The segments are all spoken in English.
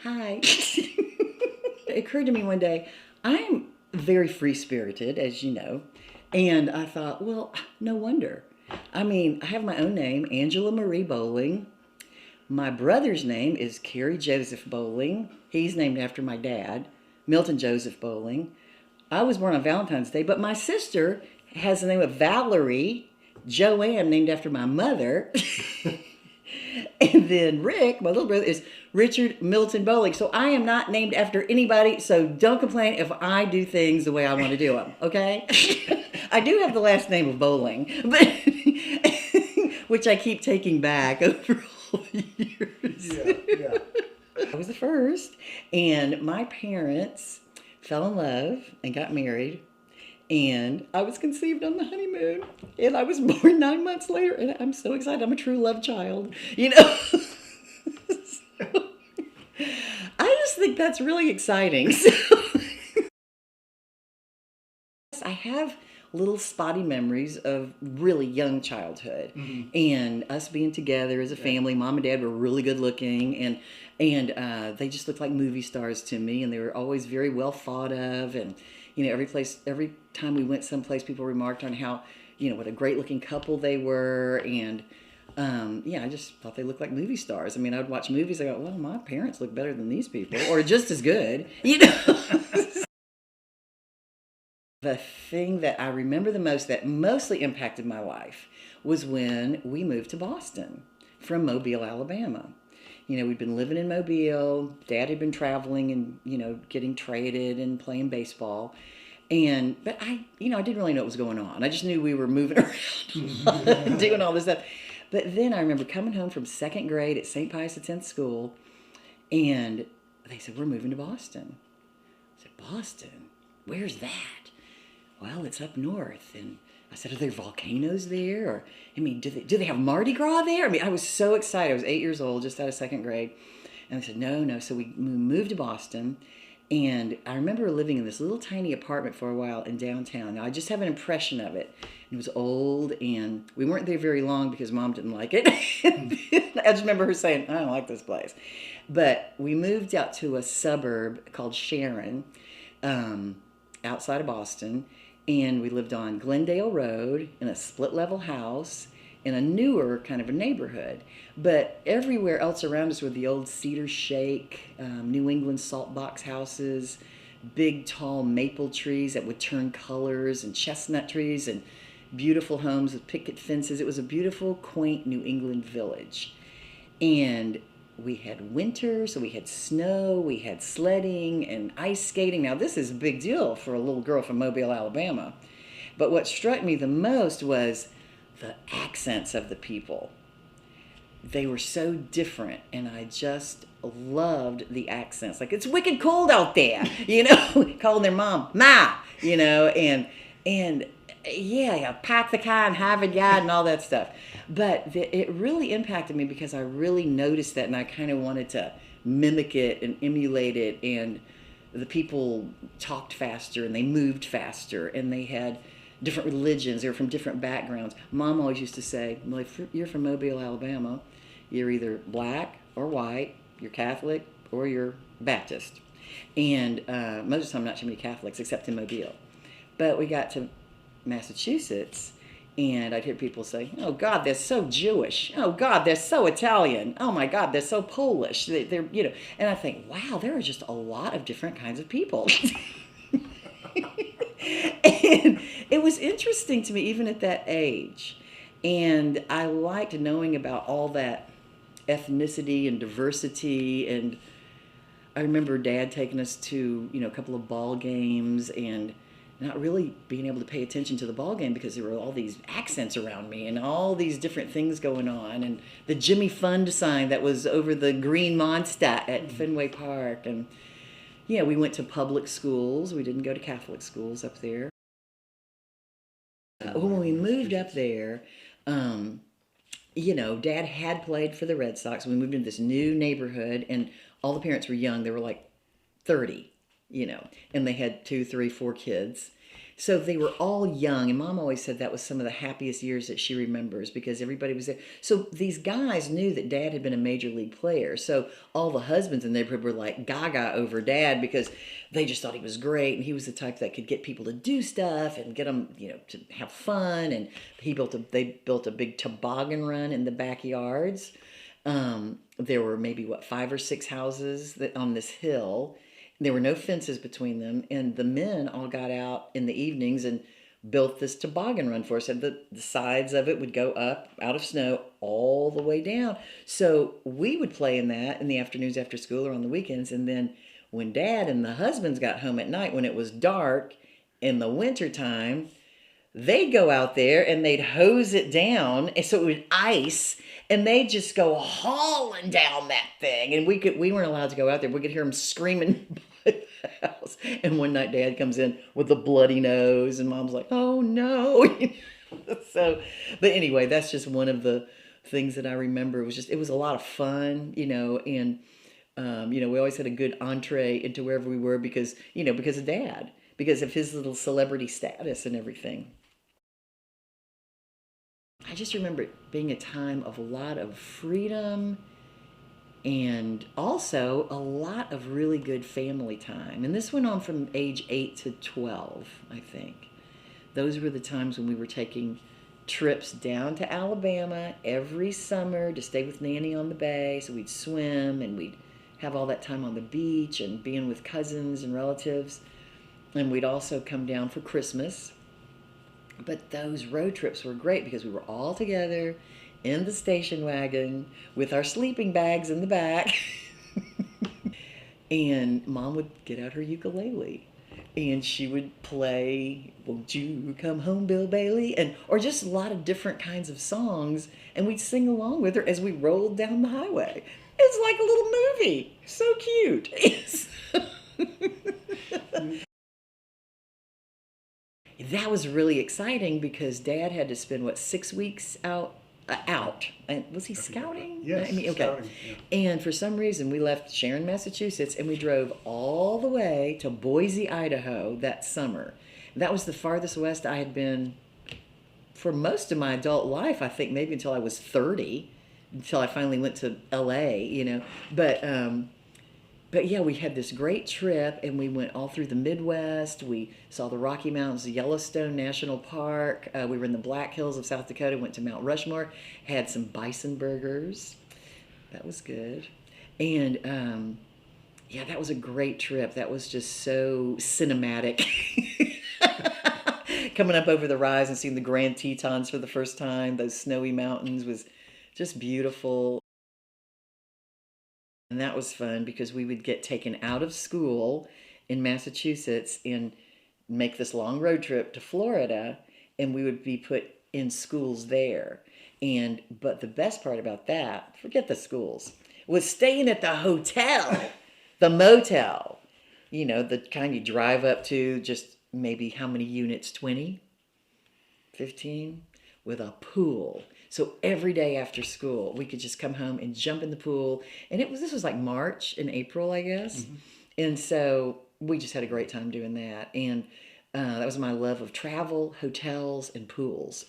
Hi. It occurred to me one day, I'm very free-spirited, as you know, and I thought, well, no wonder. I mean, I have my own name, Angela Marie Bolling. My brother's name is Cary Joseph Bolling. He's named after my dad, Milton Joseph Bolling. I was born on Valentine's Day, but my sister has the name of Valerie Joanne, named after my mother. And then Rick, my little brother, is Richard Milton Bolling. So I am not named after anybody, so don't complain if I do things the way I want to do them, okay? I do have the last name of Bolling, but which I keep taking back over all the years. Yeah. I was the first, and my parents fell in love and got married, and I was conceived on the honeymoon, and I was born 9 months later, and I'm so excited. I'm a true love child, you know. So, I just think that's really exciting. So, I have little spotty memories of really young childhood, and us being together as a family. Mom and Dad were really good looking, and they just looked like movie stars to me, and they were always very well thought of. And you know, every time we went someplace, people remarked on how, you know, what a great looking couple they were. And yeah, I just thought they looked like movie stars. I mean, I would watch movies, I go, well, my parents look better than these people, or just as good, you know. The thing that I remember the most that mostly impacted my life was when we moved to Boston from Mobile, Alabama. You know, we'd been living in Mobile. Dad had been traveling and, you know, getting traded and playing baseball. But I didn't really know what was going on. I just knew we were moving around, doing all this stuff. But then I remember coming home from second grade at St. Pius X school, and they said, we're moving to Boston. I said, Boston? Where's that? Well, it's up north. And I said, are there volcanoes there? Or, I mean, do they have Mardi Gras there? I mean, I was so excited. I was 8 years old, just out of second grade. And they said, no. So we moved to Boston. And I remember living in this little tiny apartment for a while in downtown. Now, I just have an impression of it. It was old, and we weren't there very long because Mom didn't like it. I just remember her saying, I don't like this place. But we moved out to a suburb called Sharon, outside of Boston. And we lived on Glendale Road in a split-level house in a newer kind of a neighborhood. But everywhere else around us were the old cedar shake, New England salt box houses, big, tall maple trees that would turn colors, and chestnut trees, and beautiful homes with picket fences. It was a beautiful, quaint New England village. And we had winter, so we had snow, we had sledding and ice skating. Now, this is a big deal for a little girl from Mobile, Alabama. But what struck me the most was the accents of the people. They were so different, and I just loved the accents. Like, it's wicked cold out there, you know, calling their mom, Ma, you know, and yeah, pack the car and Harvard Yard and all that stuff. But it really impacted me because I really noticed that, and I kind of wanted to mimic it and emulate it. And the people talked faster, and they moved faster, and they had different religions. They were from different backgrounds. Mom always used to say, well, if you're from Mobile, Alabama, you're either black or white, you're Catholic or you're Baptist. And most of the time, not too many Catholics, except in Mobile. But we got to Massachusetts, and I'd hear people say, oh, God, they're so Jewish. Oh, God, they're so Italian. Oh, my God, they're so Polish. They're, you know, and I think, wow, there are just a lot of different kinds of people. And it was interesting to me, even at that age. And I liked knowing about all that ethnicity and diversity. And I remember Dad taking us to, you know, a couple of ball games, and not really being able to pay attention to the ball game because there were all these accents around me and all these different things going on, and the Jimmy Fund sign that was over the green monster at Fenway Park. And yeah, we went to public schools. We didn't go to Catholic schools up there. When we moved up there, you know, Dad had played for the Red Sox. We moved into this new neighborhood, and all the parents were young. They were like 30, you know, and they had 2, 3, 4 kids. So they were all young, and Mom always said that was some of the happiest years that she remembers because everybody was there. So these guys knew that Dad had been a major league player. So all the husbands in the neighborhood were like gaga over Dad because they just thought he was great, and he was the type that could get people to do stuff and get them, to have fun. And they built a big toboggan run in the backyards. There were maybe 5 or 6 houses on this hill. There were no fences between them, and the men all got out in the evenings and built this toboggan run for us. And the sides of it would go up out of snow all the way down. So we would play in that in the afternoons after school or on the weekends. And then when Dad and the husbands got home at night, when it was dark in the wintertime, they'd go out there and they'd hose it down, and so it would ice, and they'd just go hauling down that thing. And we weren't allowed to go out there. We could hear them screaming by the house. And one night Dad comes in with a bloody nose, and Mom's like, "Oh no!" So, but anyway, that's just one of the things that I remember. It was a lot of fun, and we always had a good entree into wherever we were because of Dad, because of his little celebrity status and everything. I just remember it being a time of a lot of freedom and also a lot of really good family time. And this went on from age 8 to 12, I think. Those were the times when we were taking trips down to Alabama every summer to stay with Nanny on the bay. So we'd swim and we'd have all that time on the beach and being with cousins and relatives. And we'd also come down for Christmas. But those road trips were great because we were all together in the station wagon with our sleeping bags in the back. And Mom would get out her ukulele and she would play "Won't You Come Home, Bill Bailey," or just a lot of different kinds of songs, and we'd sing along with her as we rolled down the highway. It's like a little movie. So cute. That was really exciting because Dad had to spend 6 weeks out. And was he scouting? Yes, okay. scouting, yeah. And for some reason, we left Sharon, Massachusetts, and we drove all the way to Boise, Idaho that summer. That was the farthest west I had been for most of my adult life. I think maybe until I was 30, until I finally went to LA. But yeah, we had this great trip, and we went all through the Midwest. We saw the Rocky Mountains, Yellowstone National Park. We were in the Black Hills of South Dakota, went to Mount Rushmore, had some bison burgers. That was good. And yeah, that was a great trip. That was just so cinematic. Coming up over the rise and seeing the Grand Tetons for the first time, those snowy mountains, was just beautiful. And that was fun because we would get taken out of school in Massachusetts and make this long road trip to Florida, and we would be put in schools there. But the best part about that, forget the schools, was staying at the hotel, the motel. The kind you drive up to, just maybe how many units? 20? 15? With a pool. So every day after school, we could just come home and jump in the pool. And this was like March and April, I guess. Mm-hmm. And so we just had a great time doing that. And that was my love of travel, hotels, and pools.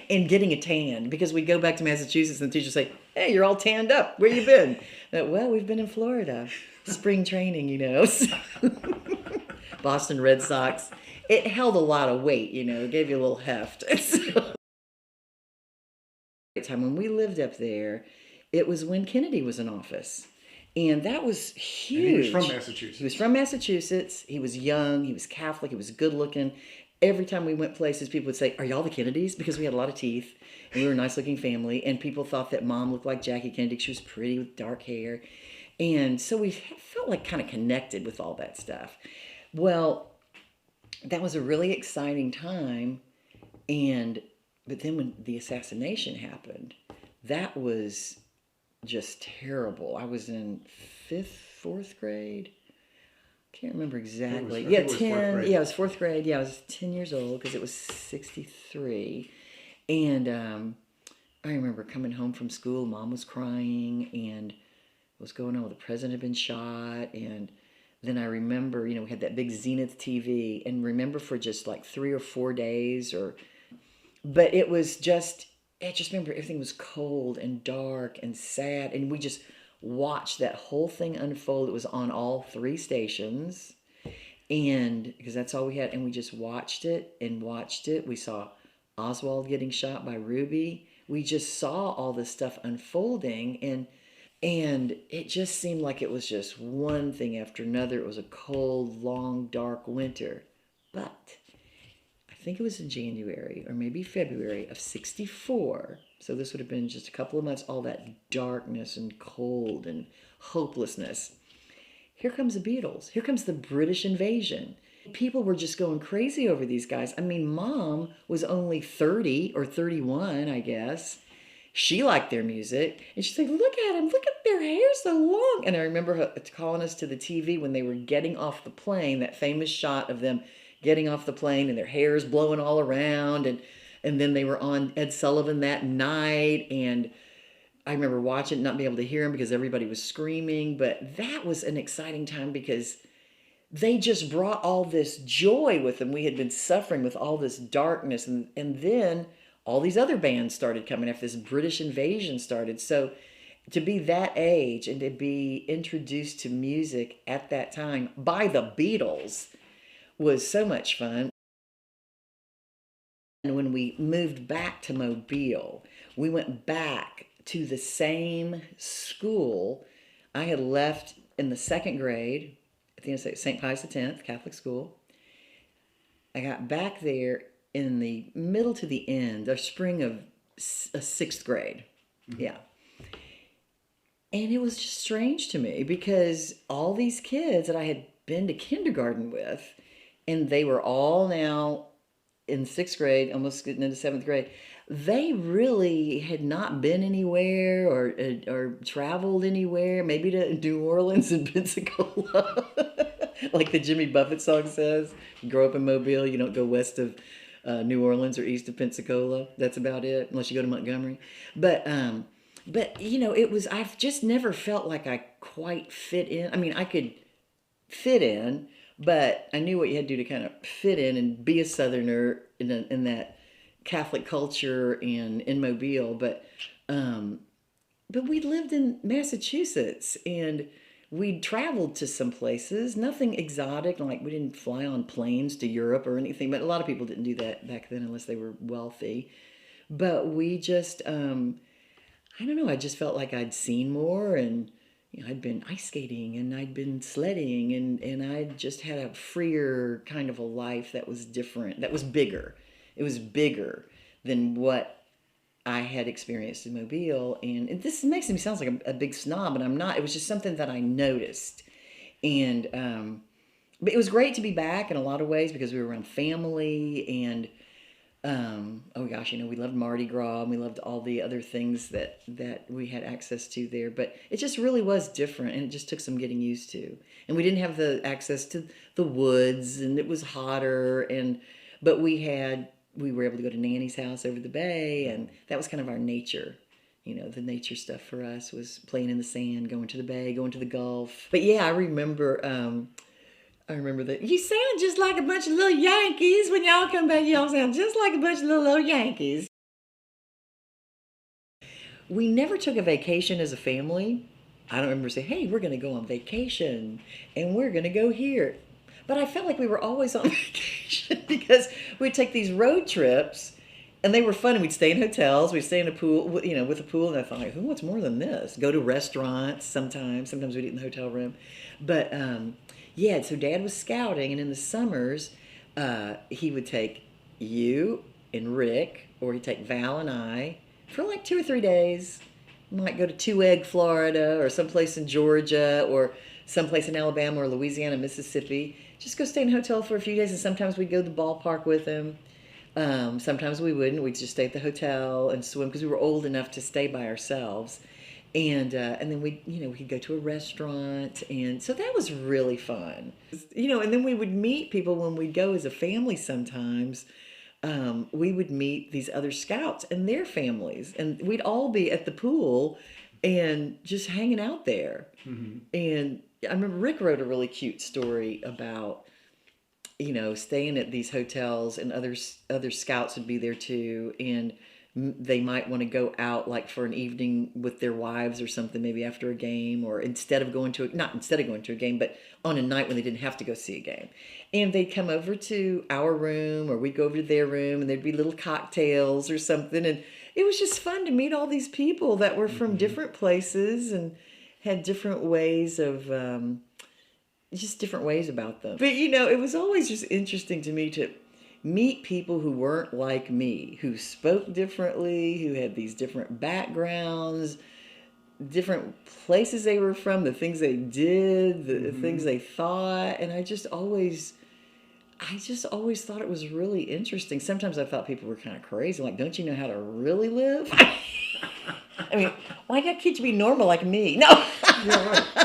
And getting a tan, because we go back to Massachusetts and the teachers say, "Hey, you're all tanned up. Where you been?" Well, we've been in Florida. Spring training, Boston Red Sox. It held a lot of weight, it gave you a little heft. Time when we lived up there, it was when Kennedy was in office, and that was huge. And he was from Massachusetts. He was from Massachusetts. He was young. He was Catholic. He was good looking. Every time we went places, people would say, "Are y'all the Kennedys?" Because we had a lot of teeth, and we were a nice looking family, and people thought that Mom looked like Jackie Kennedy. She was pretty with dark hair, and so we felt like kind of connected with all that stuff. Well, that was a really exciting time, but then when the assassination happened, that was just terrible. I was in fourth grade. Can't remember exactly. It was 10. Yeah, it was fourth grade. Yeah, I was 10 years old because it was 1963. And I remember coming home from school. Mom was crying, and what was going on? The president had been shot, and then I remember, we had that big Zenith TV, and remember for just like 3 or 4 days, but I just remember everything was cold and dark and sad, and we just watched that whole thing unfold. It was on all 3 stations, and because that's all we had, and we just watched it and watched it. We saw Oswald getting shot by Ruby. We just saw all this stuff unfolding, and it just seemed like it was just one thing after another. It was a cold, long, dark winter. But I think it was in January or maybe February of '64. So this would have been just a couple of months, all that darkness and cold and hopelessness. Here comes the Beatles. Here comes the British invasion. People were just going crazy over these guys. I mean, Mom was only 30 or 31, I guess. She liked their music. And she's like, look at them. Look at their hair so long. And I remember her calling us to the TV when they were getting off the plane, that famous shot of them getting off the plane and their hair's blowing all around. And then they were on Ed Sullivan that night. And I remember watching, not being able to hear him because everybody was screaming. But that was an exciting time because they just brought all this joy with them. We had been suffering with all this darkness. And then all these other bands started coming after this British invasion started. So to be that age and to be introduced to music at that time by the Beatles was so much fun. And when we moved back to Mobile, we went back to the same school. I had left in the 2nd grade at the St. Pius X Catholic school. I got back there in the middle to the end, or spring of 6th grade. Mm-hmm. Yeah. And it was just strange to me because all these kids that I had been to kindergarten with, and they were all now in 6th grade, almost getting into 7th grade, they really had not been anywhere or traveled anywhere, maybe to New Orleans and Pensacola. Like the Jimmy Buffett song says, you grow up in Mobile, you don't go west of New Orleans or east of Pensacola. That's about it, unless you go to Montgomery. But I've just never felt like I quite fit in. I mean, I could fit in, but I knew what you had to do to kind of fit in and be a Southerner in that Catholic culture and in Mobile. But we lived in Massachusetts, and we traveled to some places, nothing exotic, like we didn't fly on planes to Europe or anything, but a lot of people didn't do that back then unless they were wealthy. But we just, I don't know, I just felt like I'd seen more, and I'd been ice skating and I'd been sledding, and I just had a freer kind of a life that was different, that was bigger. It was bigger than what I had experienced in Mobile. And this makes me sound like a big snob, and I'm not. It was just something that I noticed. And but it was great to be back in a lot of ways because we were around family, and oh gosh, we loved Mardi Gras, and we loved all the other things that we had access to there. But it just really was different, and it just took some getting used to. And we didn't have the access to the woods, and it was hotter, but we were able to go to Nanny's house over the bay, and that was kind of our nature. The nature stuff for us was playing in the sand, going to the bay, going to the Gulf. But yeah, I remember that you sound just like a bunch of little Yankees. When y'all come back, y'all sound just like a bunch of little Yankees. We never took a vacation as a family. I don't remember saying, hey, we're going to go on vacation, and we're going to go here. But I felt like we were always on vacation because we'd take these road trips, and they were fun. And we'd stay in hotels. We'd stay in a pool, with a pool. And I thought, who wants more than this? Go to restaurants sometimes. Sometimes we'd eat in the hotel room. But so Dad was scouting, and in the summers, he would take you and Rick, or he'd take Val and I for like 2 or 3 days. We might go to Two Egg, Florida, or someplace in Georgia, or someplace in Alabama or Louisiana, Mississippi. Just go stay in a hotel for a few days, and sometimes we'd go to the ballpark with him. Sometimes we wouldn't. We'd just stay at the hotel and swim because we were old enough to stay by ourselves. And then we could go to a restaurant, and so that was really fun. And then we would meet people when we'd go as a family. Sometimes we would meet these other scouts and their families, and we'd all be at the pool and just hanging out there. And I remember Rick wrote a really cute story about, staying at these hotels, and other scouts would be there too, and they might want to go out like for an evening with their wives or something, maybe after a game, or not instead of going to a game, but on a night when they didn't have to go see a game. And they'd come over to our room, or we'd go over to their room, and there'd be little cocktails or something. And it was just fun to meet all these people that were from different places and had different ways of, just different ways about them. But, it was always just interesting to me to meet people who weren't like me, who spoke differently, who had these different backgrounds, different places they were from, the things they did, the things they thought. And I just always thought it was really interesting. Sometimes I thought people were kind of crazy. Like, don't you know how to really live? I mean, why can't you be normal like me? No. Yeah, right.